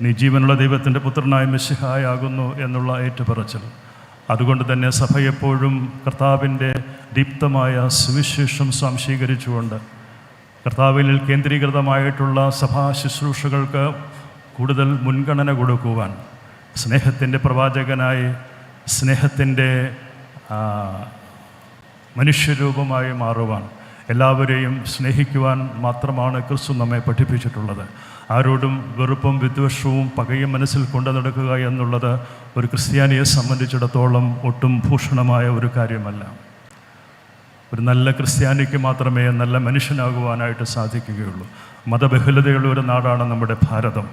നീ ജീവനുള്ള ദൈവത്തിൻ്റെ പുത്രനായ മെശിഹായാകുന്നു എന്നുള്ള ഏറ്റുപറച്ചിൽ. അതുകൊണ്ട് തന്നെ സഭ എപ്പോഴും കർത്താവിൻ്റെ ദീപ്തമായ സുവിശേഷം സ്വാംശീകരിച്ചുകൊണ്ട് കർത്താവിൽ കേന്ദ്രീകൃതമായിട്ടുള്ള സഭാ ശുശ്രൂഷകൾക്ക് കൂടുതൽ മുൻഗണന കൊടുക്കുവാൻ, സ്നേഹത്തിൻ്റെ പ്രവാചകനായി, സ്നേഹത്തിൻ്റെ മനുഷ്യരൂപമായി മാറുവാൻ, എല്ലാവരെയും സ്നേഹിക്കുവാൻ മാത്രമാണ് ക്രിസ്തു നമ്മെ പഠിപ്പിച്ചിട്ടുള്ളത്. ആരോടും വെറുപ്പും വിദ്വേഷവും പകയും മനസ്സിൽ കൊണ്ടു നടക്കുക എന്നുള്ളത് ഒരു ക്രിസ്ത്യാനിയെ സംബന്ധിച്ചിടത്തോളം ഒട്ടും ഭൂഷണമായ ഒരു കാര്യമല്ല. ഒരു നല്ല ക്രിസ്ത്യാനിക്ക് മാത്രമേ നല്ല മനുഷ്യനാകുവാനായിട്ട് സാധിക്കുകയുള്ളൂ. മതബഹുലതയുള്ള ഒരു നാടാണ് നമ്മുടെ ഭാരതം.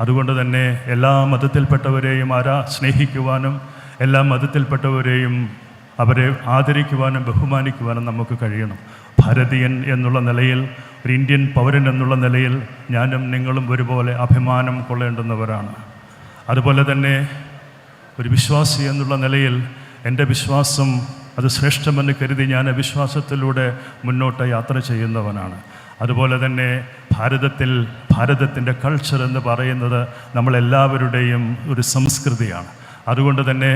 അതുകൊണ്ട് തന്നെ എല്ലാ മതത്തിൽപ്പെട്ടവരെയും സ്നേഹിക്കുവാനും എല്ലാ മതത്തിൽപ്പെട്ടവരെയും അവരെ ആദരിക്കുവാനും ബഹുമാനിക്കുവാനും നമുക്ക് കഴിയണം. ഭാരതീയൻ എന്നുള്ള നിലയിൽ, ഒരു ഇന്ത്യൻ പൗരൻ എന്നുള്ള നിലയിൽ ഞാനും നിങ്ങളും ഒരുപോലെ അഭിമാനം കൊള്ളേണ്ടുന്നവരാണ്. അതുപോലെ തന്നെ ഒരു വിശ്വാസി എന്നുള്ള നിലയിൽ എൻ്റെ വിശ്വാസം അത് ശ്രേഷ്ഠമെന്ന് കരുതി ഞാൻ വിശ്വാസത്തിലൂടെ മുന്നോട്ട് യാത്ര ചെയ്യുന്നവനാണ്. അതുപോലെ തന്നെ ഭാരതത്തിൻ്റെ കൾച്ചർ എന്ന് പറയുന്നത് നമ്മളെല്ലാവരുടെയും ഒരു സംസ്കൃതിയാണ്. അതുകൊണ്ട് തന്നെ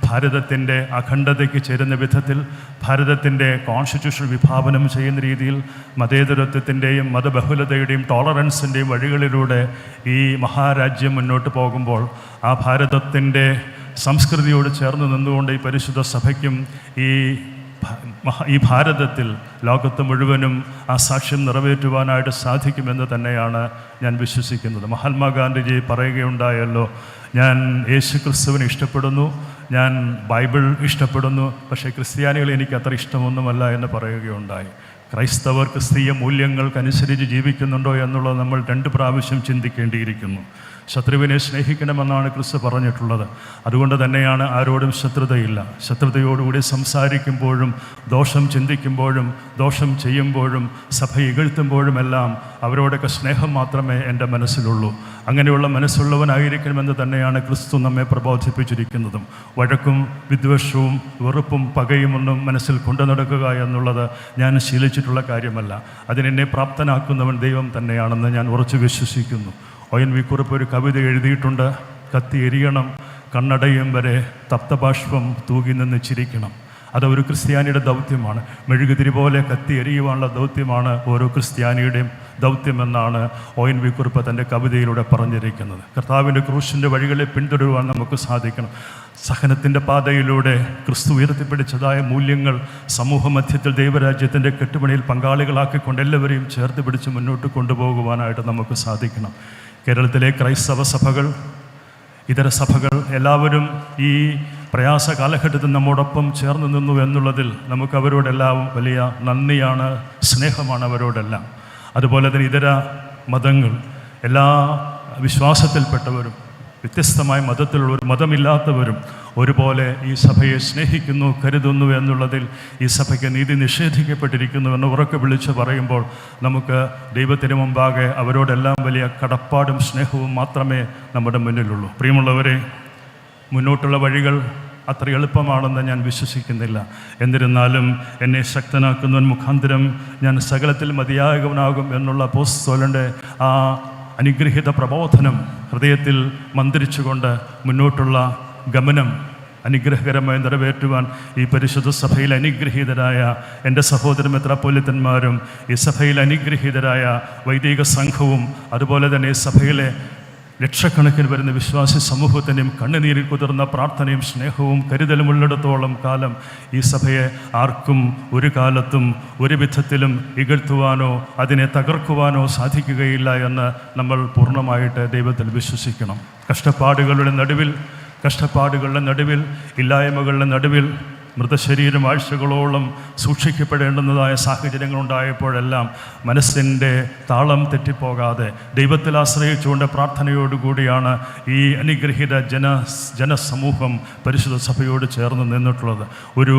ഭാരതത്തിൻ്റെ അഖണ്ഡതയ്ക്ക് ചേരുന്ന വിധത്തിൽ, ഭാരതത്തിൻ്റെ കോൺസ്റ്റിറ്റ്യൂഷൻ വിഭാവനം ചെയ്യുന്ന രീതിയിൽ മതേതരത്വത്തിൻ്റെയും മതബഹുലതയുടെയും ടോളറൻസിൻ്റെയും വഴികളിലൂടെ ഈ മഹാരാജ്യം മുന്നോട്ട് പോകുമ്പോൾ ആ ഭാരതത്തിൻ്റെ സംസ്കൃതിയോട് ചേർന്ന് നിന്നുകൊണ്ട് ഈ പരിശുദ്ധ സഭയ്ക്കും ഈ ഭാരതത്തിൽ ലോകത്ത് മുഴുവനും ആ സാക്ഷ്യം നിറവേറ്റുവാനായിട്ട് സാധിക്കുമെന്ന് തന്നെയാണ് ഞാൻ വിശ്വസിക്കുന്നത്. മഹാത്മാഗാന്ധിജി പറയുകയുണ്ടായല്ലോ, ഞാൻ യേശു ക്രിസ്തുവിനെ ഇഷ്ടപ്പെടുന്നു, ഞാൻ ബൈബിൾ ഇഷ്ടപ്പെടുന്നു, പക്ഷേ ക്രിസ്ത്യാനികൾ എനിക്ക് അത്ര ഇഷ്ടമൊന്നുമല്ല എന്ന് പറയുകയുണ്ടായി. ക്രൈസ്തവർ ക്രിസ്തീയ മൂല്യങ്ങൾക്കനുസരിച്ച് ജീവിക്കുന്നുണ്ടോ എന്നുള്ളത് നമ്മൾ 2 പ്രാവശ്യം ചിന്തിക്കേണ്ടിയിരിക്കുന്നു. ശത്രുവിനെ സ്നേഹിക്കണമെന്നാണ് ക്രിസ്തു പറഞ്ഞിട്ടുള്ളത്. അതുകൊണ്ട് തന്നെയാണ് ആരോടും ശത്രുതയില്ല. ശത്രുതയോടുകൂടി സംസാരിക്കുമ്പോഴും ദോഷം ചിന്തിക്കുമ്പോഴും ദോഷം ചെയ്യുമ്പോഴും സഭ ഇകഴ്ത്തുമ്പോഴുമെല്ലാം അവരോടൊക്കെ സ്നേഹം മാത്രമേ എൻ്റെ മനസ്സിലുള്ളൂ. അങ്ങനെയുള്ള മനസ്സുള്ളവനായിരിക്കണമെന്ന് തന്നെയാണ് ക്രിസ്തു നമ്മെ പ്രബോധിപ്പിച്ചിരിക്കുന്നതും. വഴക്കും വിദ്വേഷവും വെറുപ്പും പകയുമൊന്നും മനസ്സിൽ കൊണ്ടു നടക്കുക എന്നുള്ളത് ഞാൻ ശീലിച്ചിട്ടുള്ള കാര്യമല്ല. അതിനെന്നെ പ്രാപ്തനാക്കുന്നവൻ ദൈവം തന്നെയാണെന്ന് ഞാൻ ഉറച്ചു വിശ്വസിക്കുന്നു. ONV കുറുപ്പ് ഒരു കവിത എഴുതിയിട്ടുണ്ട്. കത്തി എരിയണം കണ്ണടയും വരെ തപ്തബാഷ്പം തൂകി നിന്ന് ചിരിക്കണം. അതൊരു ക്രിസ്ത്യാനിയുടെ ദൗത്യമാണ്. മെഴുകുതിരി പോലെ കത്തി എരിയുവാനുള്ള ദൗത്യമാണ് ഓരോ ക്രിസ്ത്യാനിയുടെയും ദൗത്യമെന്നാണ് ONV കുറുപ്പ് തൻ്റെ കവിതയിലൂടെ പറഞ്ഞിരിക്കുന്നത്. കർത്താവിൻ്റെ ക്രൂശിൻ്റെ വഴികളെ പിന്തുടരുവാൻ നമുക്ക് സാധിക്കണം. സഹനത്തിൻ്റെ പാതയിലൂടെ ക്രിസ്തു ഉയർത്തിപ്പിടിച്ചതായ മൂല്യങ്ങൾ സമൂഹ മധ്യത്തിൽ ദൈവരാജ്യത്തിൻ്റെ കെട്ടുപണിയിൽ പങ്കാളികളാക്കിക്കൊണ്ട് എല്ലാവരെയും ചേർത്ത് പിടിച്ച് മുന്നോട്ട് കൊണ്ടുപോകുവാനായിട്ട് നമുക്ക് സാധിക്കണം. കേരളത്തിലെ ക്രൈസ്തവ സഭകൾ, ഇതര സഭകൾ എല്ലാവരും ഈ പ്രയാസ കാലഘട്ടത്തിൽ നമ്മോടൊപ്പം ചേർന്ന് നിന്നു എന്നുള്ളതിൽ നമുക്ക് അവരോടെല്ലാം വലിയ നന്ദിയാണ്, സ്നേഹമാണ് അവരോടെല്ലാം. അതുപോലെ തന്നെ ഇതര മതങ്ങൾ, എല്ലാ വിശ്വാസത്തിൽപ്പെട്ടവരും, വ്യത്യസ്തമായ മതത്തിലുള്ളവരും മതമില്ലാത്തവരും ഒരുപോലെ ഈ സഭയെ സ്നേഹിക്കുന്നു, കരുതുന്നു എന്നുള്ളതിൽ ഈ സഭയ്ക്ക് നീതി നിഷേധിക്കപ്പെട്ടിരിക്കുന്നു എന്ന് ഉറക്കെ വിളിച്ച് പറയുമ്പോൾ നമുക്ക് ദൈവത്തിന് മുമ്പാകെ അവരോടെല്ലാം വലിയ കടപ്പാടും സ്നേഹവും മാത്രമേ നമ്മുടെ മുന്നിലുള്ളൂ. പ്രിയമുള്ളവരെ, മുന്നോട്ടുള്ള വഴികൾ അത്ര എളുപ്പമാണെന്ന് ഞാൻ വിശ്വസിക്കുന്നില്ല. എന്നിരുന്നാലും എന്നെ ശക്തനാക്കുന്നവൻ മുഖാന്തരം ഞാൻ സകലത്തിൽ മതിയായവനാകും എന്നുള്ള അപ്പോസ്തലന്റെ ആ അനുഗ്രഹീത പ്രബോധനം ഹൃദയത്തിൽ മന്ത്രിച്ചുകൊണ്ട് മുന്നോട്ടുള്ള ഗമനം അനുഗ്രഹകരമായി നിറവേറ്റുവാൻ ഈ പരിശുദ്ധ സഭയിൽ അനുഗ്രഹീതരായ എൻ്റെ സഹോദര മെത്രാപ്പൊലീത്തന്മാരും ഈ സഭയിൽ അനുഗ്രഹീതരായ വൈദിക സംഘവും അതുപോലെ തന്നെ ഈ സഭയിലെ ലക്ഷക്കണക്കിന് വരുന്ന വിശ്വാസി സമൂഹത്തിൻ്റെയും കണ്ണുനീരിൽ കുതിർന്ന പ്രാർത്ഥനയും സ്നേഹവും കരുതലും ഉള്ളിടത്തോളം കാലം ഈ സഭയെ ആർക്കും ഒരു കാലത്തും ഒരു വിധത്തിലും ഇകഴ്ത്തുവാനോ അതിനെ തകർക്കുവാനോ സാധിക്കുകയില്ല എന്ന് നമ്മൾ പൂർണ്ണമായിട്ട് ദൈവത്തിൽ വിശ്വസിക്കണം. കഷ്ടപ്പാടുകളുടെ നടുവിൽ ഇല്ലായ്മകളുടെ നടുവിൽ മൃതശരീരം ആഴ്ചകളോളം സൂക്ഷിക്കപ്പെടേണ്ടുന്നതായ സാഹചര്യങ്ങളുണ്ടായപ്പോഴെല്ലാം മനസ്സിൻ്റെ താളം തെറ്റിപ്പോകാതെ ദൈവത്തിൽ ആശ്രയിച്ചുകൊണ്ട് പ്രാർത്ഥനയോടുകൂടിയാണ് ഈ അനുഗ്രഹീത ജനസമൂഹം പരിശുദ്ധ സഭയോട് ചേർന്ന് നിന്നിട്ടുള്ളത്. ഒരു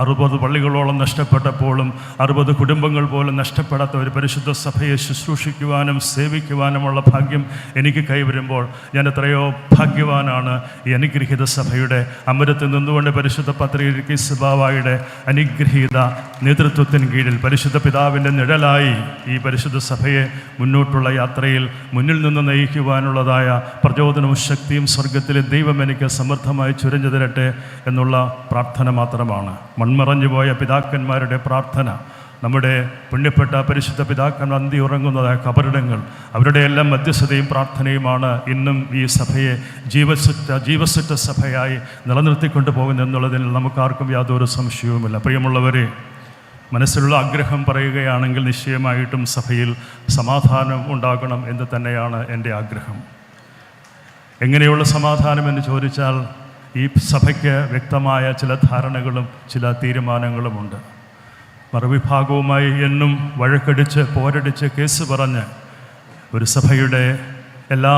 60 പള്ളികളോളം നഷ്ടപ്പെട്ടപ്പോഴും 60 കുടുംബങ്ങൾ പോലും നഷ്ടപ്പെടാത്ത ഒരു പരിശുദ്ധ സഭയെ ശുശ്രൂഷിക്കുവാനും സേവിക്കുവാനുമുള്ള ഭാഗ്യം എനിക്ക് കൈവരുമ്പോൾ ഞാൻ എത്രയോ ഭാഗ്യവാനാണ്. ഈ അനുഗ്രഹീത സഭയുടെ അമരത്തിൽ നിന്നുകൊണ്ട് പരിശുദ്ധ പത്രികയ്ക്ക് പത്രിയർക്കീസ് ബാവായുടെ അനുഗ്രഹീത നേതൃത്വത്തിന് കീഴിൽ പരിശുദ്ധ പിതാവിൻ്റെ നിഴലായി ഈ പരിശുദ്ധ സഭയെ മുന്നോട്ടുള്ള യാത്രയിൽ മുന്നിൽ നിന്ന് നയിക്കുവാനുള്ളതായ പ്രചോദനവും ശക്തിയും സ്വർഗത്തിലെ ദൈവം എനിക്ക് സമൃദ്ധമായി ചുരഞ്ഞു തരട്ടെ എന്നുള്ള പ്രാർത്ഥന മാത്രമാണ്. മൺമറഞ്ഞു പോയ പിതാക്കന്മാരുടെ പ്രാർത്ഥന, നമ്മുടെ പുണ്യപ്പെട്ട പരിശുദ്ധ പിതാക്കന്മാർ അന്തി ഉറങ്ങുന്നതായ കബറിടങ്ങൾ, അവരുടെ എല്ലാം മധ്യസ്ഥതയും പ്രാർത്ഥനയുമാണ് ഇന്നും ഈ സഭയെ ജീവസുറ്റ സഭയായി നിലനിർത്തിക്കൊണ്ടു പോകുന്നതെന്നുള്ളതിൽ നമുക്കാർക്കും യാതൊരു സംശയവുമില്ല. പ്രിയമുള്ളവരെ, മനസ്സിലുള്ള ആഗ്രഹം പറയുകയാണെങ്കിൽ നിശ്ചയമായിട്ടും സഭയിൽ സമാധാനം ഉണ്ടാകണം എന്ന് തന്നെയാണ് എൻ്റെ ആഗ്രഹം. എങ്ങനെയുള്ള സമാധാനം എന്ന് ചോദിച്ചാൽ, ഈ സഭയ്ക്ക് വ്യക്തമായ ചില ധാരണകളും ചില തീരുമാനങ്ങളുമുണ്ട്. മറുവിഭാഗവുമായി എന്നും വഴക്കടിച്ച് പോരടിച്ച് കേസ് പറഞ്ഞ് ഒരു സഭയുടെ എല്ലാ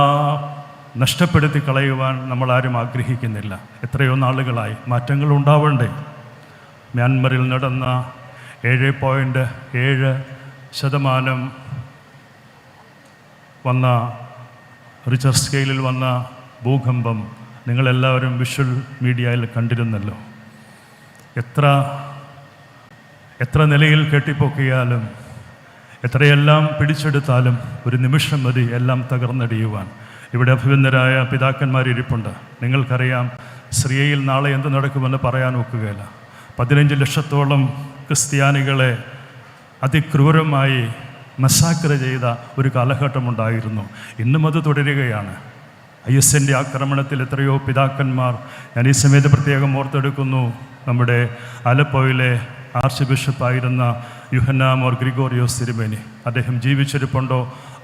നഷ്ടപ്പെടുത്തി കളയുവാൻ നമ്മളാരും ആഗ്രഹിക്കുന്നില്ല. എത്രയോ നാളുകളായി മാറ്റങ്ങൾ ഉണ്ടാവണ്ടേ? മ്യാൻമറിൽ നടന്ന 7.7% വന്ന റിച്ചർ സ്കെയിലിൽ വന്ന ഭൂകമ്പം നിങ്ങളെല്ലാവരും വിഷ്വൽ മീഡിയയിൽ കണ്ടിരുന്നല്ലോ. എത്ര നിലയിൽ കെട്ടിപ്പൊക്കിയാലും എത്രയെല്ലാം പിടിച്ചെടുത്താലും ഒരു നിമിഷം മതി എല്ലാം തകർന്നടിയുവാൻ. ഇവിടെ അഭിവന്ദരായ പിതാക്കന്മാരിരിപ്പുണ്ട്. നിങ്ങൾക്കറിയാം, സിറിയയിൽ നാളെ എന്ത് നടക്കുമെന്ന് പറയാൻ ഒക്കുകയില്ല. 15 ലക്ഷത്തോളം ക്രിസ്ത്യാനികളെ അതിക്രൂരമായി മസാക്ര ചെയ്ത ഒരു കാലഘട്ടമുണ്ടായിരുന്നു. ഇന്നും അത് തുടരുകയാണ്. IS-ൻ്റെ ആക്രമണത്തിൽ എത്രയോ പിതാക്കന്മാർ, ഞാൻ ഈ സമയത്ത് പ്രത്യേകം ഓർത്തെടുക്കുന്നു, നമ്മുടെ ആലപ്പോയിലെ ആർച്ച് ബിഷപ്പായിരുന്ന യുഹന്നാ മോർ ഗ്രിഗോറിയോസ് തിരുമേനി. അദ്ദേഹം ജീവിച്ചിരിപ്പുണ്ടോ,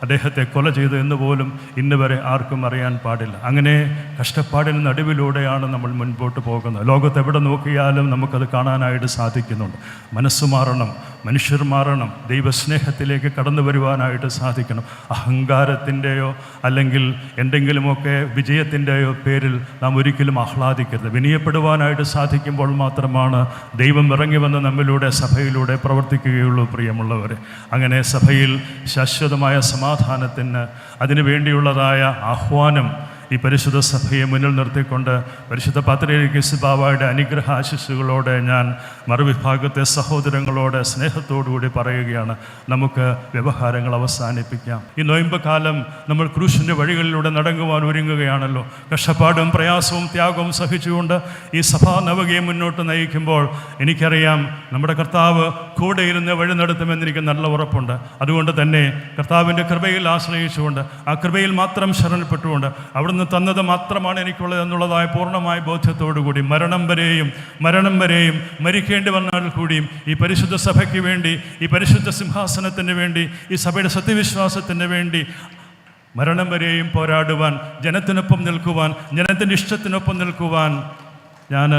അദ്ദേഹത്തെ കൊല ചെയ്തു എന്ന് പോലും ഇന്ന് വരെ ആർക്കും അറിയാൻ പാടില്ല. അങ്ങനെ കഷ്ടപ്പാടിന് നടുവിലൂടെയാണ് നമ്മൾ മുൻപോട്ട് പോകുന്നത്. ലോകത്ത് എവിടെ നോക്കിയാലും നമുക്കത് കാണാനായിട്ട് സാധിക്കുന്നുണ്ട്. മനസ്സ് മാറണം, മനുഷ്യർ മാറണം, ദൈവസ്നേഹത്തിലേക്ക് കടന്നു വരുവാനായിട്ട് സാധിക്കണം. അഹങ്കാരത്തിൻ്റെയോ അല്ലെങ്കിൽ എന്തെങ്കിലുമൊക്കെ വിജയത്തിൻ്റെയോ പേരിൽ നാം ഒരിക്കലും ആഹ്ലാദിക്കരുത്. വിനയപ്പെടുവാനായിട്ട് സാധിക്കുമ്പോൾ മാത്രമാണ് ദൈവം ഇറങ്ങി വന്ന് നമ്മിലൂടെ സഭയിലൂടെ പ്രവർത്തിക്കുകയുള്ളൂ. പ്രിയമുള്ളവരെ, അങ്ങനെ സഭയിൽ ശാശ്വതമായ സമാധാനത്തിന് അതിനു വേണ്ടിയുള്ളതായ ആഹ്വാനം ഈ പരിശുദ്ധ സഭയെ മുന്നിൽ നിർത്തിക്കൊണ്ട് പരിശുദ്ധ പത്രിയർക്കീസ് ബാവായുടെ അനുഗ്രഹ ആശിസ്സുകളോടെ ഞാൻ മറുവിഭാഗത്തെ സഹോദരങ്ങളോട് സ്നേഹത്തോടുകൂടി പറയുകയാണ്, നമുക്ക് വ്യവഹാരങ്ങൾ അവസാനിപ്പിക്കാം. ഈ നോയമ്പ് കാലം നമ്മൾ ക്രൂശിൻ്റെ വഴികളിലൂടെ നടങ്ങുവാൻ ഒരുങ്ങുകയാണല്ലോ. കഷ്ടപ്പാടും പ്രയാസവും ത്യാഗവും സഹിച്ചുകൊണ്ട് ഈ സഭാ നവകയെ മുന്നോട്ട് നയിക്കുമ്പോൾ എനിക്കറിയാം നമ്മുടെ കർത്താവ് കൂടെ ഇരുന്ന് വഴി നടത്തുമെന്ന് എനിക്ക് നല്ല ഉറപ്പുണ്ട്. അതുകൊണ്ട് തന്നെ കർത്താവിൻ്റെ കൃപയിൽ ആശ്രയിച്ചുകൊണ്ട് ആ കൃപയിൽ മാത്രം ശരണപ്പെട്ടുകൊണ്ട് അവിടുന്ന് തന്നത് മാത്രമാണ് എനിക്കുള്ളത് എന്നുള്ളതായ പൂർണ്ണമായ ബോധ്യത്തോടുകൂടി മരണം വരെയും മരിക്കേണ്ടി വന്നാൽ കൂടിയും ഈ പരിശുദ്ധ സഭയ്ക്ക് വേണ്ടി, ഈ പരിശുദ്ധ സിംഹാസനത്തിന് വേണ്ടി, ഈ സഭയുടെ സത്യവിശ്വാസത്തിന് വേണ്ടി മരണം വരെയും പോരാടുവാൻ, ജനത്തിനൊപ്പം നിൽക്കുവാൻ, ജനത്തിൻ്റെ ഇഷ്ടത്തിനൊപ്പം നിൽക്കുവാൻ ഞാൻ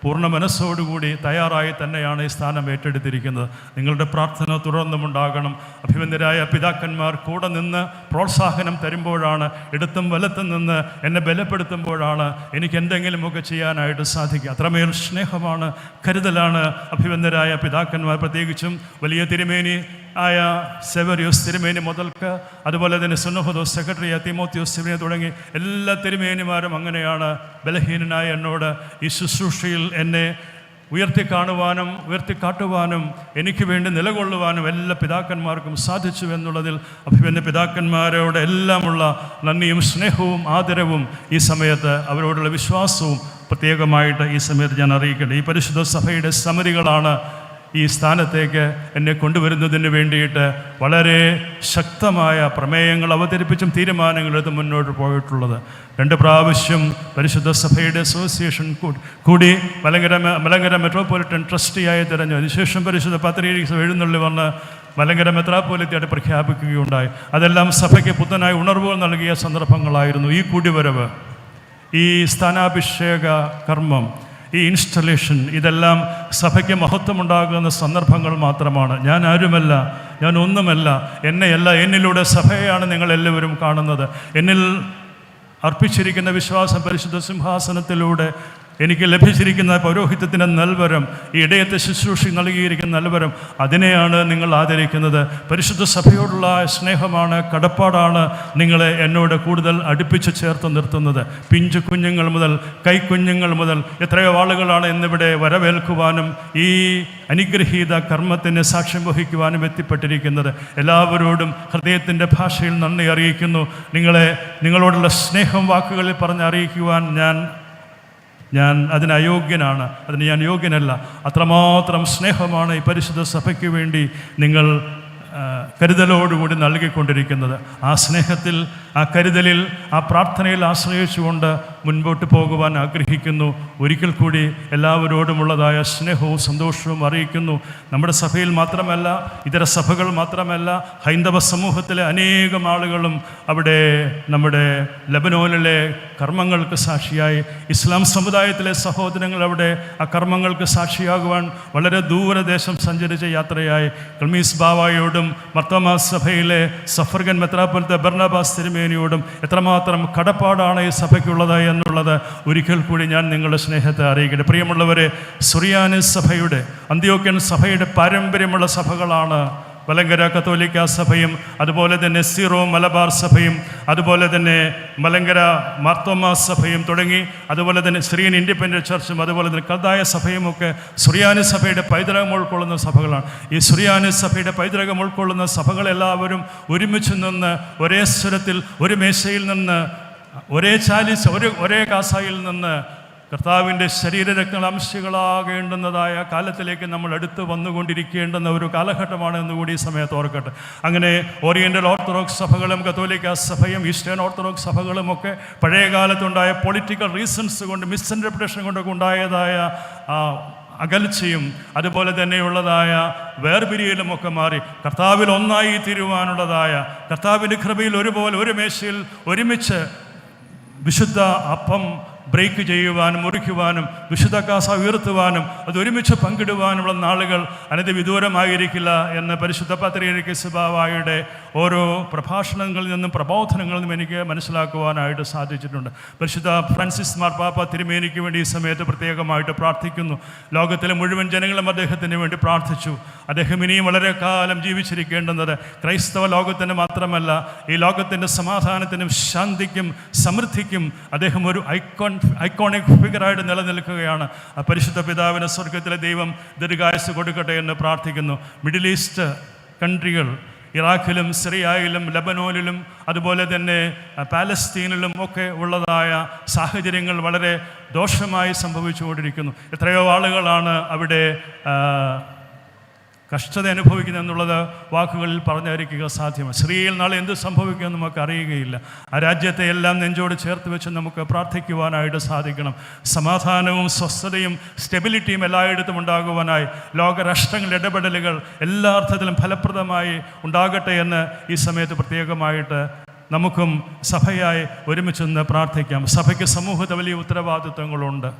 പൂർണ്ണ മനസ്സോടുകൂടി തയ്യാറായി തന്നെയാണ് ഈ സ്ഥാനം ഏറ്റെടുത്തിരിക്കുന്നത്. നിങ്ങളുടെ പ്രാർത്ഥന തുടർന്നുമുണ്ടാകണം. അഭിവന്ദരായ പിതാക്കന്മാർ കൂടെ നിന്ന് പ്രോത്സാഹനം തരുമ്പോഴാണ്, ഇടത്തും വലത്തും നിന്ന് എന്നെ ബലപ്പെടുത്തുമ്പോഴാണ് എനിക്ക് എന്തെങ്കിലുമൊക്കെ ചെയ്യാനായിട്ട് സാധിക്കുക. അത്രമേൽ സ്നേഹമാണ്, കരുതലാണ് അഭിവന്ദരായ പിതാക്കന്മാർ. പ്രത്യേകിച്ചും വലിയ തിരുമേനി ആയ സെവറിയോസ് തിരുമേനി മുതൽക്ക്, അതുപോലെ തന്നെ സുന്നഹദോസ് സെക്രട്ടറി തിമോത്തിയോസ് തിരുമേനി തുടങ്ങി എല്ലാ തിരുമേനിമാരും അങ്ങനെയാണ് ബലഹീനനായ എന്നോട് ഈ ശുശ്രൂഷയിൽ എന്നെ ഉയർത്തിക്കാട്ടുവാനും എനിക്ക് വേണ്ടി നിലകൊള്ളുവാനും എല്ലാ പിതാക്കന്മാർക്കും സാധിച്ചു എന്നുള്ളതിൽ അഭിമന്യ പിതാക്കന്മാരോട് എല്ലാമുള്ള നന്ദിയും സ്നേഹവും ആദരവും ഈ സമയത്ത് അവരോടുള്ള വിശ്വാസവും പ്രത്യേകമായിട്ട് ഈ സമയത്ത് ഞാൻ അറിയിക്കട്ടെ. ഈ പരിശുദ്ധ സഭയുടെ സമിതികളാണ് ഈ സ്ഥാനത്തേക്ക് എന്നെ കൊണ്ടുവരുന്നതിന് വേണ്ടിയിട്ട് വളരെ ശക്തമായ പ്രമേയങ്ങൾ അവതരിപ്പിച്ചും തീരുമാനങ്ങളെടുത്ത് മുന്നോട്ട് പോയിട്ടുള്ളത്. 2 പ്രാവശ്യം പരിശുദ്ധ സഭയുടെ അസോസിയേഷൻ കൂടി മലങ്കര മെട്രോപൊളിറ്റൻ ട്രസ്റ്റിയായി തിരഞ്ഞു. അതിനുശേഷം പരിശുദ്ധ പത്രിയർക്കീസ് എഴുന്നള്ളി വന്ന് മലങ്കര മെത്രാപ്പൊലീത്തയായിട്ട് പ്രഖ്യാപിക്കുകയുണ്ടായി. അതെല്ലാം സഭയ്ക്ക് പുത്തനായി ഉണർവുകൾ നൽകിയ സന്ദർഭങ്ങളായിരുന്നു. ഈ കൂടിവരവ്, ഈ സ്ഥാനാഭിഷേക കർമ്മം, ഈ ഇൻസ്റ്റലേഷൻ, ഇതെല്ലാം സഭയ്ക്ക് മഹത്വമുണ്ടാകുന്ന സന്ദർഭങ്ങൾ മാത്രമാണ്. ഞാൻ ആരുമല്ല, ഞാൻ ഒന്നുമല്ല, എന്നെയല്ല, എന്നിലൂടെ സഭയെയാണ് നിങ്ങളെല്ലാവരും കാണുന്നത്. എന്നിൽ അർപ്പിച്ചിരിക്കുന്ന വിശ്വാസം പരിശുദ്ധ സിംഹാസനത്തിലൂടെ എനിക്ക് ലഭിച്ചിരിക്കുന്ന പൗരോഹിത്യത്തിൻ്റെ നൽവരം, ഈ ഇടയത്തെ ശുശ്രൂഷ നൽകിയിരിക്കുന്ന നൽവരം, അതിനെയാണ് നിങ്ങൾ ആദരിക്കുന്നത്. പരിശുദ്ധ സഭയോടുള്ള സ്നേഹമാണ്, കടപ്പാടാണ് നിങ്ങളെ എന്നോട് കൂടുതൽ അടുപ്പിച്ച് ചേർത്ത് നിർത്തുന്നത്. പിഞ്ചു കുഞ്ഞുങ്ങൾ മുതൽ കൈക്കുഞ്ഞുങ്ങൾ മുതൽ എത്രയോ ആളുകളാണ് ഇന്നിവിടെ വരവേൽക്കുവാനും ഈ അനുഗ്രഹീത കർമ്മത്തിന് സാക്ഷ്യം വഹിക്കുവാനും എത്തിപ്പെട്ടിരിക്കുന്നത്. എല്ലാവരോടും ഹൃദയത്തിൻ്റെ ഭാഷയിൽ നന്ദി അറിയിക്കുന്നു. നിങ്ങളോടുള്ള സ്നേഹം വാക്കുകളിൽ പറഞ്ഞ് അറിയിക്കുവാൻ ഞാൻ അതിന് അയോഗ്യനാണ്, അതിന് ഞാൻ യോഗ്യനല്ല. അത്രമാത്രം സ്നേഹമാണ് ഈ പരിശുദ്ധ സഭയ്ക്ക് വേണ്ടി നിങ്ങൾ കരുതലോടുകൂടി നൽകിക്കൊണ്ടിരിക്കുന്നത്. ആ സ്നേഹത്തിൽ, ആ കരുതലിൽ, ആ പ്രാർത്ഥനയിൽ ആശ്രയിച്ചുകൊണ്ട് മുൻപോട്ട് പോകുവാൻ ആഗ്രഹിക്കുന്നു. ഒരിക്കൽ കൂടി എല്ലാവരോടുമുള്ളതായ സ്നേഹവും സന്തോഷവും അറിയിക്കുന്നു. നമ്മുടെ സഭയിൽ മാത്രമല്ല, ഇതര സഭകൾ മാത്രമല്ല, ഹൈന്ദവ സമൂഹത്തിലെ അനേകം ആളുകളും അവിടെ നമ്മുടെ ലെബനോനിലെ കർമ്മങ്ങൾക്ക് സാക്ഷിയായി, ഇസ്ലാം സമുദായത്തിലെ സഹോദരങ്ങൾ അവിടെ ആ കർമ്മങ്ങൾക്ക് സാക്ഷിയാകുവാൻ വളരെ ദൂരദേശം സഞ്ചരിച്ച യാത്രയായി കൽമീസ് ബാവായോടും മർത്തോമാ സഭയിലെ സഫർഗൻ മെത്രാപ്പൊലീത്ത ബർണബാസ് തിരുമേനിയോടും എത്രമാത്രം കടപ്പാടാണ് ഈ സഭയ്ക്കുള്ളത് എന്നുള്ളത് ഒരിക്കൽ കൂടി ഞാൻ നിങ്ങളുടെ സ്നേഹത്തെ അറിയിക്കട്ടെ. പ്രിയമുള്ളവരെ, സുറിയാനി സഭയുടെ, അന്ത്യോക്യൻ സഭയുടെ പാരമ്പര്യമുള്ള സഭകളാണ് മലങ്കര കത്തോലിക്ക സഭയും, അതുപോലെ തന്നെ സീറോ മലബാർ സഭയും, അതുപോലെ തന്നെ മലങ്കര മാർത്തോമാ സഭയും തുടങ്ങി, അതുപോലെ തന്നെ സിറിയൻ ഇൻഡിപെൻഡൻറ്റ് ചർച്ചും, അതുപോലെ തന്നെ കൽദായ സഭയും ഒക്കെ സുറിയാനി സഭയുടെ പൈതൃകം ഉൾക്കൊള്ളുന്ന സഭകളാണ്. ഈ സുറിയാനി സഭയുടെ പൈതൃകം ഉൾക്കൊള്ളുന്ന സഭകളെല്ലാവരും ഒരുമിച്ച് നിന്ന്, ഒരേ സ്വരത്തിൽ, ഒരു മേശയിൽ നിന്ന്, ഒരേ ചാലിസ്, ഒരേ കാസായിൽ നിന്ന് കർത്താവിൻ്റെ ശരീരരക്തങ്ങൾ അംശങ്ങളാകേണ്ടുന്നതായ കാലത്തിലേക്ക് നമ്മൾ അടുത്ത് വന്നുകൊണ്ടിരിക്കേണ്ടുന്ന ഒരു കാലഘട്ടമാണ് എന്നുകൂടി ഈ സമയത്ത് ഓർക്കട്ടെ. അങ്ങനെ ഓറിയൻ്റൽ ഓർത്തഡോക്സ് സഭകളും കത്തോലിക്ക സഭയും ഈസ്റ്റേൺ ഓർത്തഡോക്സ് സഭകളും ഒക്കെ പഴയ കാലത്തുണ്ടായ പൊളിറ്റിക്കൽ റീസൺസ് കൊണ്ട്, മിസ്ഇൻ്റർപ്രിട്ടേഷൻ കൊണ്ടൊക്കെ ഉണ്ടായതായ അകൽച്ചയും അതുപോലെ തന്നെയുള്ളതായ വേർപിരിയലുമൊക്കെ മാറി കർത്താവിൽ ഒന്നായി തീരുവാനുള്ളതായ, കർത്താവിൻ്റെ കൃപയിൽ ഒരുപോലെ ഒരു മേശയിൽ ഒരുമിച്ച് വിശുദ്ധ അപ്പം ബ്രേക്ക് ചെയ്യുവാനും മുറിക്കുവാനും വിശുദ്ധ കാസ ഉയർത്തുവാനും അത് ഒരുമിച്ച് പങ്കിടുവാനുള്ള നാളുകൾ അനധിവിദൂരമായിരിക്കില്ല എന്ന് പരിശുദ്ധ പത്രിയർക്കീസ് ബാവായുടെ ഓരോ പ്രഭാഷണങ്ങളിൽ നിന്നും പ്രബോധനങ്ങളിൽ നിന്നും എനിക്ക് മനസ്സിലാക്കുവാനായിട്ട് സാധിച്ചിട്ടുണ്ട്. പരിശുദ്ധ ഫ്രാൻസിസ് മാർപ്പാപ്പ തിരുമേനിക്ക് വേണ്ടി ഈ സമയത്ത് പ്രത്യേകമായിട്ട് പ്രാർത്ഥിക്കുന്നു. ലോകത്തിലെ മുഴുവൻ ജനങ്ങളും അദ്ദേഹത്തിന് വേണ്ടി പ്രാർത്ഥിച്ചു. അദ്ദേഹം ഇനിയും വളരെ കാലം ജീവിച്ചിരിക്കേണ്ടുന്നത് ക്രൈസ്തവ ലോകത്തിന് മാത്രമല്ല, ഈ ലോകത്തിൻ്റെ സമാധാനത്തിനും ശാന്തിക്കും സമൃദ്ധിക്കും അദ്ദേഹം ഒരു ഐക്കോണിക് ഫിഗറായിട്ട് നിലനിൽക്കുകയാണ്. ആ പരിശുദ്ധ പിതാവിന് സ്വർഗത്തിലെ ദൈവം ദീർഘായുസ്സ് കൊടുക്കട്ടെ എന്ന് പ്രാർത്ഥിക്കുന്നു. മിഡിൽ ഈസ്റ്റ് കൺട്രികൾ, ഇറാഖിലും സിറിയയിലും ലബനോനിലും അതുപോലെ തന്നെ പാലസ്തീനിലും ഒക്കെ ഉള്ളതായ സാഹചര്യങ്ങൾ വളരെ ദോഷമായി സംഭവിച്ചുകൊണ്ടിരിക്കുന്നു. എത്രയോ ആളുകളാണ് അവിടെ കഷ്ടത അനുഭവിക്കുന്നത് എന്നുള്ളത് വാക്കുകളിൽ പറഞ്ഞറിയിക്കുക സാധ്യമല്ല. സിറിയയിൽ നാളെ എന്ത് സംഭവിക്കുമെന്ന് നമുക്ക് അറിയുകയില്ല. ആ രാജ്യത്തെ എല്ലാം നെഞ്ചോട് ചേർത്ത് വെച്ച് നമുക്ക് പ്രാർത്ഥിക്കുവാനായിട്ട് സാധിക്കണം. സമാധാനവും സ്വസ്ഥതയും സ്റ്റെബിലിറ്റിയും എല്ലായിടത്തും ഉണ്ടാകുവാനായി ലോകരാഷ്ട്രങ്ങളുടെ ഇടപെടലുകൾ എല്ലാ അർത്ഥത്തിലും ഫലപ്രദമായി ഉണ്ടാകട്ടെ എന്ന് ഈ സമയത്ത് പ്രത്യേകമായിട്ട് നമുക്കും സഭയായി ഒരുമിച്ച് നിന്ന് പ്രാർത്ഥിക്കാം. സഭയ്ക്ക് സമൂഹത്തെ വലിയ ഉത്തരവാദിത്വങ്ങളുണ്ട്.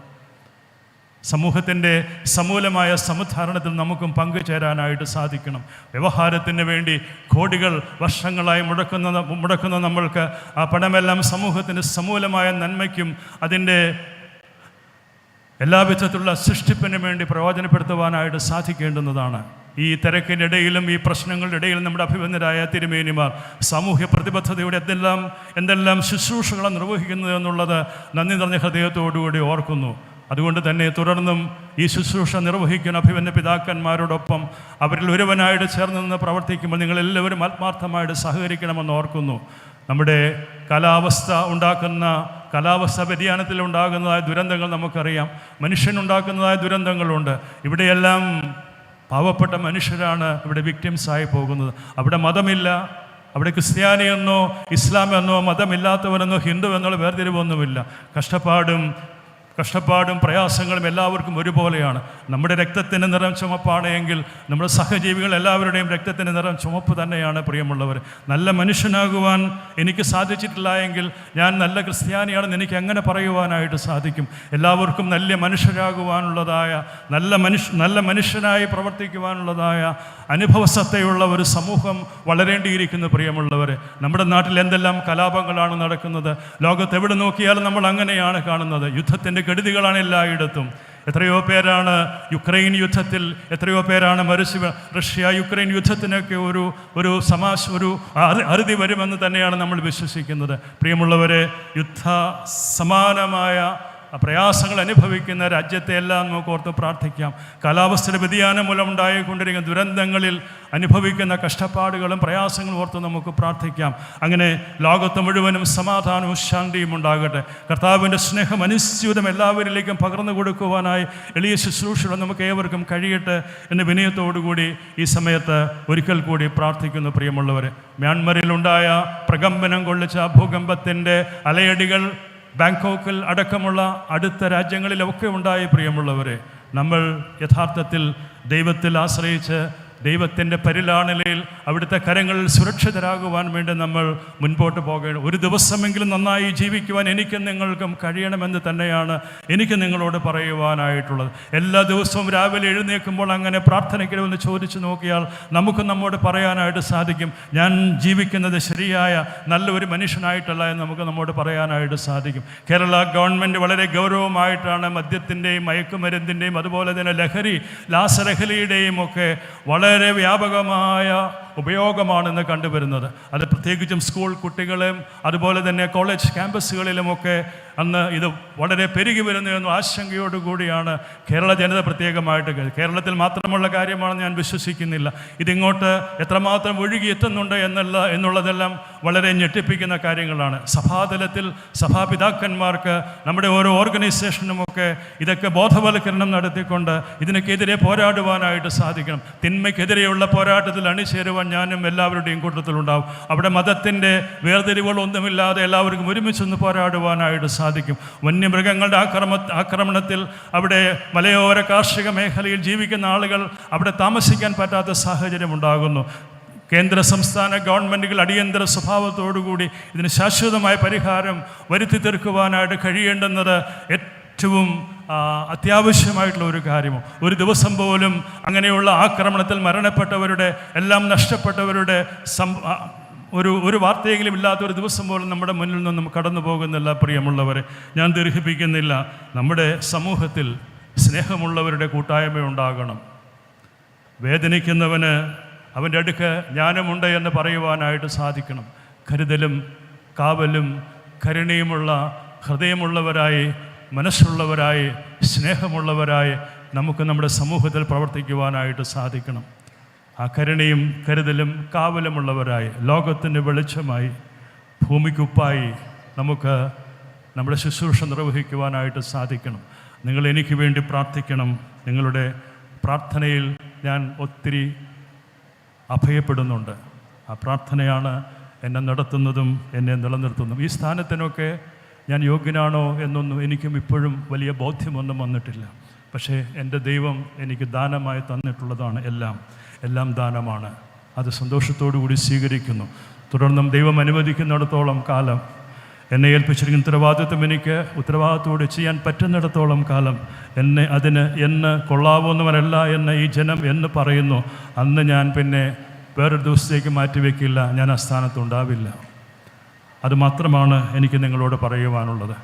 സമൂഹത്തിൻ്റെ സമൂലമായ സമുദ്ധാരണത്തിൽ നമുക്കും പങ്കുചേരാനായിട്ട് സാധിക്കണം. വ്യവഹാരത്തിന് വേണ്ടി കോടികൾ വർഷങ്ങളായി മുടക്കുന്ന നമ്മൾക്ക് ആ പണമെല്ലാം സമൂഹത്തിൻ്റെ സമൂലമായ നന്മയ്ക്കും അതിൻ്റെ എല്ലാവിധത്തിലുള്ള സൃഷ്ടിപ്പിനും വേണ്ടി പ്രയോജനപ്പെടുത്തുവാനായിട്ട് സാധിക്കേണ്ടുന്നതാണ്. ഈ തിരക്കിനിടയിലും ഈ പ്രശ്നങ്ങളുടെ ഇടയിലും നമ്മുടെ അഭിമന്യരായ തിരുമേനിമാർ സാമൂഹ്യ പ്രതിബദ്ധതയോടെ എന്തെല്ലാം ശുശ്രൂഷകളാണ് നിർവഹിക്കുന്നത് എന്നുള്ളത് നന്ദി നിറഞ്ഞ ഹൃദയത്തോടുകൂടി ഓർക്കുന്നു. അതുകൊണ്ട് തന്നെ തുടർന്നും ഈ ശുശ്രൂഷ നിർവഹിക്കുന്ന അഭിമന്യ പിതാക്കന്മാരോടൊപ്പം അവരിൽ ഒരുവനായിട്ട് ചേർന്ന് നിന്ന് പ്രവർത്തിക്കുമ്പോൾ നിങ്ങളെല്ലാവരും ആത്മാർത്ഥമായിട്ട് സഹകരിക്കണമെന്ന് ഓർക്കുന്നു. നമ്മുടെ കാലാവസ്ഥ വ്യതിയാനത്തിൽ ഉണ്ടാകുന്നതായ ദുരന്തങ്ങൾ നമുക്കറിയാം. മനുഷ്യനുണ്ടാക്കുന്നതായ ദുരന്തങ്ങളുണ്ട്. ഇവിടെയെല്ലാം പാവപ്പെട്ട മനുഷ്യരാണ് ഇവിടെ വിക്ടിംസായി പോകുന്നത്. അവിടെ മതമില്ല, അവിടെ ക്രിസ്ത്യാനിയെന്നോ ഇസ്ലാമെന്നോ മതമില്ലാത്തവനെന്നോ ഹിന്ദു എന്നുള്ള വേർതിരിവൊന്നുമില്ല. കഷ്ടപ്പാടും പ്രയാസങ്ങളും എല്ലാവർക്കും ഒരുപോലെയാണ്. നമ്മുടെ രക്തത്തിൻ്റെ നിറം ചുമപ്പാണ് എങ്കിൽ നമ്മുടെ സഹജീവികൾ എല്ലാവരുടെയും രക്തത്തിൻ്റെ നിറം ചുമപ്പ് തന്നെയാണ്. പ്രിയമുള്ളവർ, നല്ല മനുഷ്യനാകുവാൻ എനിക്ക് സാധിച്ചിട്ടില്ല എങ്കിൽ ഞാൻ നല്ല ക്രിസ്ത്യാനിയാണെന്ന് എനിക്ക് എങ്ങനെ പറയുവാനായിട്ട് സാധിക്കും? എല്ലാവർക്കും നല്ല മനുഷ്യരാകുവാനുള്ളതായ നല്ല മനുഷ്യനായി പ്രവർത്തിക്കുവാനുള്ളതായ അനുഭവസത്തയുള്ള ഒരു സമൂഹം വളരേണ്ടിയിരിക്കുന്നു. പ്രിയമുള്ളവർ, നമ്മുടെ നാട്ടിൽ എന്തെല്ലാം കലാപങ്ങളാണ് നടക്കുന്നത്. ലോകത്ത് എവിടെ നോക്കിയാലും നമ്മൾ അങ്ങനെയാണ് കാണുന്നത്. യുദ്ധത്തിൻ്റെ കെടുതികളാണ് എല്ലായിടത്തും. എത്രയോ പേരാണ് യുക്രൈൻ യുദ്ധത്തിൽ, എത്രയോ പേരാണ് മരിച്ചു. റഷ്യ യുക്രൈൻ യുദ്ധത്തിനൊക്കെ ഒരു അറുതി വരുമെന്ന് തന്നെയാണ് നമ്മൾ വിശ്വസിക്കുന്നത്. പ്രിയമുള്ളവരെ, യുദ്ധ സമാനമായ പ്രയാസങ്ങൾ അനുഭവിക്കുന്ന രാജ്യത്തെ എല്ലാം നമുക്ക് ഓർത്ത് പ്രാർത്ഥിക്കാം. കാലാവസ്ഥയുടെ വ്യതിയാനം മൂലം ഉണ്ടായിക്കൊണ്ടിരിക്കുന്ന ദുരന്തങ്ങളിൽ അനുഭവിക്കുന്ന കഷ്ടപ്പാടുകളും പ്രയാസങ്ങളും ഓർത്ത് നമുക്ക് പ്രാർത്ഥിക്കാം. അങ്ങനെ ലോകത്ത് മുഴുവനും സമാധാനവും ശാന്തിയും ഉണ്ടാകട്ടെ. കർത്താവിൻ്റെ സ്നേഹം അനുസ്യൂതം എല്ലാവരിലേക്കും പകർന്നു കൊടുക്കുവാനായി എളിയ ശുശ്രൂഷകൾ നമുക്ക് ഏവർക്കും കഴിയട്ടെ എന്ന് വിനയത്തോടുകൂടി ഈ സമയത്ത് ഒരിക്കൽ കൂടി പ്രാർത്ഥിക്കുന്നു. പ്രിയമുള്ളവരെ, മ്യാൻമറിലുണ്ടായ പ്രകമ്പനം കൊള്ളിച്ച ഭൂകമ്പത്തിൻ്റെ അലയടികൾ ബാങ്കോക്കിൽ അടക്കമുള്ള അടുത്ത രാജ്യങ്ങളിലൊക്കെ ഉണ്ടായി. പ്രിയമുള്ളവരെ, നമ്മൾ യഥാർത്ഥത്തിൽ ദൈവത്തിൽ ആശ്രയിച്ച് ദൈവത്തിൻ്റെ പരിലാളനയിൽ അവിടുത്തെ കരങ്ങളിൽ സുരക്ഷിതരാകുവാൻ വേണ്ടി നമ്മൾ മുൻപോട്ട് പോകണം. ഒരു ദിവസമെങ്കിലും നന്നായി ജീവിക്കുവാൻ എനിക്കും നിങ്ങൾക്കും കഴിയണമെന്ന് തന്നെയാണ് എനിക്ക് നിങ്ങളോട് പറയുവാനായിട്ടുള്ളത്. എല്ലാ ദിവസവും രാവിലെ എഴുന്നേൽക്കുമ്പോൾ അങ്ങനെ പ്രാർത്ഥനയ്ക്കിടുമെന്ന് ചോദിച്ചു നോക്കിയാൽ നമുക്ക് നമ്മോട് പറയാനായിട്ട് സാധിക്കും, ഞാൻ ജീവിക്കുന്നത് ശരിയായ നല്ലൊരു മനുഷ്യനായിട്ടല്ല എന്ന് നമുക്ക് നമ്മോട് പറയാനായിട്ട് സാധിക്കും. കേരള ഗവൺമെൻറ് വളരെ ഗൗരവമായിട്ടാണ് മദ്യത്തിൻ്റെയും മയക്കുമരുന്നിൻ്റെയും അതുപോലെ തന്നെ രാസലഹരിയുടെയും ഒക്കെ വളരെ വ്യാപകമായ ഉപയോഗമാണെന്ന് കണ്ടുവരുന്നത്. അത് പ്രത്യേകിച്ചും സ്കൂൾ കുട്ടികളെയും അതുപോലെ തന്നെ കോളേജ് ക്യാമ്പസുകളിലുമൊക്കെ അന്ന് ഇത് വളരെ പെരുകി വരുന്നതെന്ന ആശങ്കയോടുകൂടിയാണ് കേരള ജനത പ്രത്യേകമായിട്ട്. കേരളത്തിൽ മാത്രമുള്ള കാര്യമാണെന്ന് ഞാൻ വിശ്വസിക്കുന്നില്ല. ഇതിങ്ങോട്ട് എത്രമാത്രം ഒഴുകിയെത്തുന്നുണ്ട് എന്നുള്ളതെല്ലാം വളരെ ഞെട്ടിപ്പിക്കുന്ന കാര്യങ്ങളാണ്. സഭാതലത്തിൽ സഭാപിതാക്കന്മാർക്ക് നമ്മുടെ ഓരോ ഓർഗനൈസേഷനുമൊക്കെ ഇതൊക്കെ ബോധവൽക്കരണം നടത്തിക്കൊണ്ട് ഇതിനൊക്കെതിരെ പോരാടുവാനായിട്ട് സാധിക്കണം. തിന്മയ്ക്കെതിരെയുള്ള പോരാട്ടത്തിൽ അണിചേരുവാൻ ഞാനും എല്ലാവരുടെയും കൂട്ടത്തിലുണ്ടാവും. അവിടെ മതത്തിൻ്റെ വേർതിരിവുകളൊന്നുമില്ലാതെ എല്ലാവർക്കും ഒരുമിച്ചൊന്ന് പോരാടുവാനായിട്ട് സാധിക്കും. വന്യമൃഗങ്ങളുടെ ആക്രമണത്തിൽ അവിടെ മലയോര കാർഷിക മേഖലയിൽ ജീവിക്കുന്ന ആളുകൾ അവിടെ താമസിക്കാൻ പറ്റാത്ത സാഹചര്യം ഉണ്ടാകുന്നു. കേന്ദ്ര സംസ്ഥാന ഗവൺമെൻറ്റുകൾ അടിയന്തര സ്വഭാവത്തോടുകൂടി ഇതിന് ശാശ്വതമായ പരിഹാരം വരുത്തി തീർക്കുവാനായിട്ട് കഴിയേണ്ടുന്നത് ഏറ്റവും അത്യാവശ്യമായിട്ടുള്ള ഒരു കാര്യമോ. ഒരു ദിവസം പോലും അങ്ങനെയുള്ള ആക്രമണത്തിൽ മരണപ്പെട്ടവരുടെ എല്ലാം നഷ്ടപ്പെട്ടവരുടെ ഒരു വാർത്തയെങ്കിലും ഇല്ലാത്തൊരു ദിവസം പോലും നമ്മുടെ മുന്നിൽ നിന്നും കടന്നു പോകുന്നില്ല. പ്രിയമുള്ളവരെ, ഞാൻ ദീർഘിപ്പിക്കുന്നില്ല. നമ്മുടെ സമൂഹത്തിൽ സ്നേഹമുള്ളവരുടെ കൂട്ടായ്മ ഉണ്ടാകണം. വേദനിക്കുന്നവന് അവൻ്റെ അടുക്ക് ജ്ഞാനമുണ്ട് എന്ന് പറയുവാനായിട്ട് സാധിക്കണം. കരുതലും കാവലും കരുണയുമുള്ള ഹൃദയമുള്ളവരായി, മനസ്സുള്ളവരായി, സ്നേഹമുള്ളവരായി നമുക്ക് നമ്മുടെ സമൂഹത്തിൽ പ്രവർത്തിക്കുവാനായിട്ട് സാധിക്കണം. ആ കരുണയും കരുതലും കാവലുമുള്ളവരായി, ലോകത്തിൻ്റെ വെളിച്ചമായി, ഭൂമിക്കുപ്പായി നമുക്ക് നമ്മുടെ ശുശ്രൂഷ നിർവഹിക്കുവാനായിട്ട് സാധിക്കണം. നിങ്ങൾ എനിക്ക് വേണ്ടി പ്രാർത്ഥിക്കണം. നിങ്ങളുടെ പ്രാർത്ഥനയിൽ ഞാൻ ഒത്തിരി അഭയപ്പെടുന്നുണ്ട്. ആ പ്രാർത്ഥനയാണ് എന്നെ നടത്തുന്നതും എന്നെ നിലനിർത്തുന്നതും. ഈ സ്ഥാനത്തിനൊക്കെ ഞാൻ യോഗ്യനാണോ എന്നൊന്നും എനിക്കും ഇപ്പോഴും വലിയ ബോധ്യമൊന്നും വന്നിട്ടില്ല. പക്ഷേ എൻ്റെ ദൈവം എനിക്ക് ദാനമായി തന്നിട്ടുള്ളതാണ്. എല്ലാം ദാനമാണ്. അത് സന്തോഷത്തോടു കൂടി സ്വീകരിക്കുന്നു. തുടർന്നും ദൈവം അനുവദിക്കുന്നിടത്തോളം കാലം എന്നെ ഏൽപ്പിച്ചിരിക്കുന്ന ഉത്തരവാദിത്വം എനിക്ക് ഉത്തരവാദിത്തോടെ ചെയ്യാൻ പറ്റുന്നിടത്തോളം കാലം എന്ന് കൊള്ളാവുന്നവരല്ല എന്ന് ഈ ജനം എന്ന് പറയുന്നു, അന്ന് ഞാൻ പിന്നെ വേറൊരു ദിവസത്തേക്ക് മാറ്റിവെക്കില്ല. ഞാൻ ആ സ്ഥാനത്തുണ്ടാവില്ല. അതുമാത്രമാണ് എനിക്ക് നിങ്ങളോട് പറയുവാനുള്ളത്.